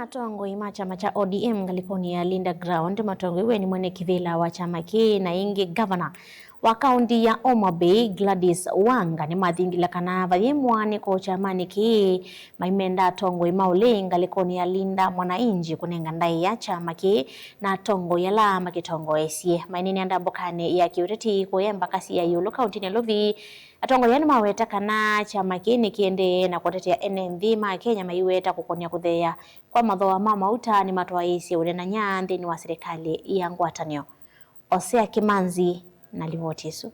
Matongo ima chama cha ODM ngalikoni ya Linda Ground matongo iwe ni mwene kivila wa chama ki na ingi governor wa kaunti ya Homa Bay Gladys Wanga ni mathingila kana vathimwani ko chamani ki maimenda tongo ima ule ngalikoni ya Linda Mwanainji kunenga ndai ya chama ki na tongo ya la makitongo esie mainini andambokane ya kiureti kuyemba kasi ya yulu kaunti ni lovi atongo yani maweta kana chama kini kiende na kutetea NNV ma Kenya maiweta kukonia kuthea kwa mathoa mama uta ni matoa isi urena nyandhi ni wa serikali ya ngwatanio. Osea Kimanzi na livotisu.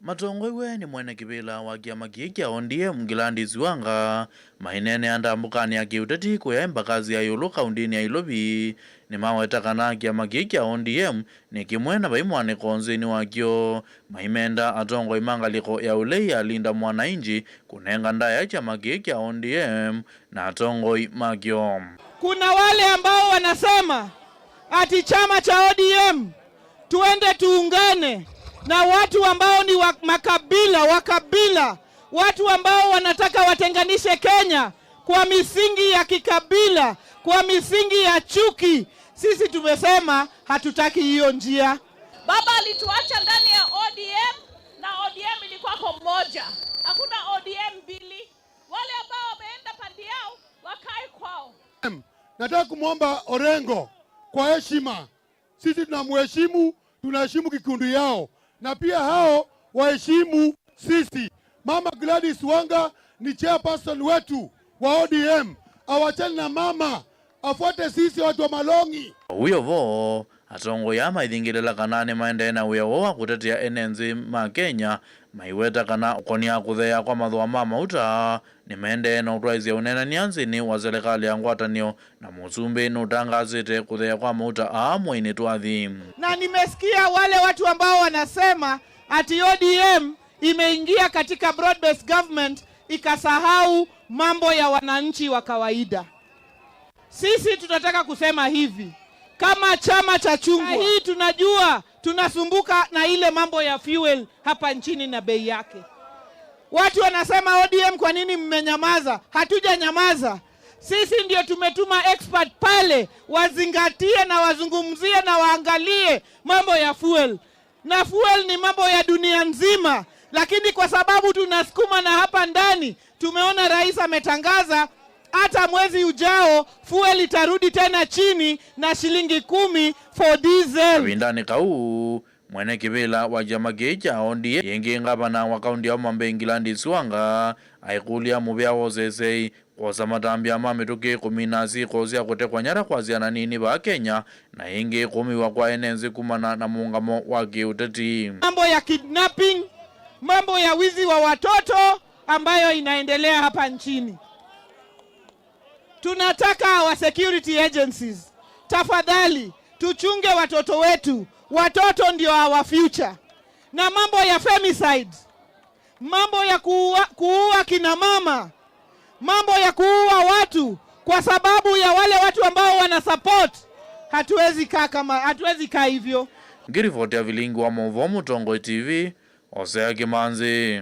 Matongo iwe ni mwene kivila wa kiama kia ODM Gladys Wanga mainene andambukani ya kiuteti kuyemba kazi ya yulu kaundini ya ilovi ni maweta kana kiama kia ODM ni kimwena baimwane konzini wakio maimenda atongo imangaliko ya ule ya Linda Mwanainji kunenga ndaya chama kia ODM na atongo imakio. Kuna wale ambao wanasema ati chama cha ODM tuende tuungane na watu ambao ni wakabila, watu ambao wanataka watenganishe Kenya kwa misingi ya kikabila, kwa misingi ya chuki. Sisi tumesema hatutaki hiyo njia. Baba alituacha ndani ya ODM na ODM ilikuwa moja. Hakuna ODM mbili. Wale ambao wameenda pande yao wakae kwao. Nataka kumwomba Orengo kwa heshima. Sisi tunamheshimu, tunaheshimu kikundi yao. Na pia hao waheshimu sisi. Mama Gladys Wanga ni chairperson wetu wa ODM. Awachane na mama, afuate sisi watu wa Malongi. Huyo vo atongo ya maithingilela kanane maende na uya wa kutetea NNV ma Kenya maiweta kana konia kuthea kwa mathoa mama uta ni maende na utwaizi ya unena nianzini wa serikali ya ngwatanio na musumbi nutangazite kuthea kwa mauta amwe twathi. Na nimesikia wale watu ambao wanasema ati ODM imeingia katika broad based government ikasahau mambo ya wananchi wa kawaida. Sisi tunataka kusema hivi, kama chama cha chungwa hii tunajua tunasumbuka na ile mambo ya fuel hapa nchini na bei yake. Watu wanasema ODM kwa nini mmenyamaza? Hatujanyamaza. Sisi ndio tumetuma expert pale wazingatie na wazungumzie na waangalie mambo ya fuel. Na fuel ni mambo ya dunia nzima, lakini kwa sababu tunasukuma na hapa ndani, tumeona rais ametangaza hata mwezi ujao fuel itarudi tena chini na shilingi 10 for diesel. Windani kau mwene kivila wa chama cha ODM yengi ngabana wa kaunti ya Homa Bay Gladys Wanga aikulia muvya wozesei kwa samatambia mamituki 10 kozia kutekwa nyara kwa ziana nini ba Kenya na yengi 10 wa kwa NNV kumana na muungamo wa kiuteti. Mambo ya kidnapping, mambo ya wizi wa watoto ambayo inaendelea hapa nchini. Tunataka wa security agencies, tafadhali tuchunge watoto wetu. Watoto ndio our future. Na mambo ya femicide, mambo ya kuua kina mama, mambo ya kuua watu kwa sababu ya wale watu ambao wana support, hatuwezi kaa hivyo. Ngirivoti ya vilingu wa Movomu Tongo TV, Osea Kimanzi.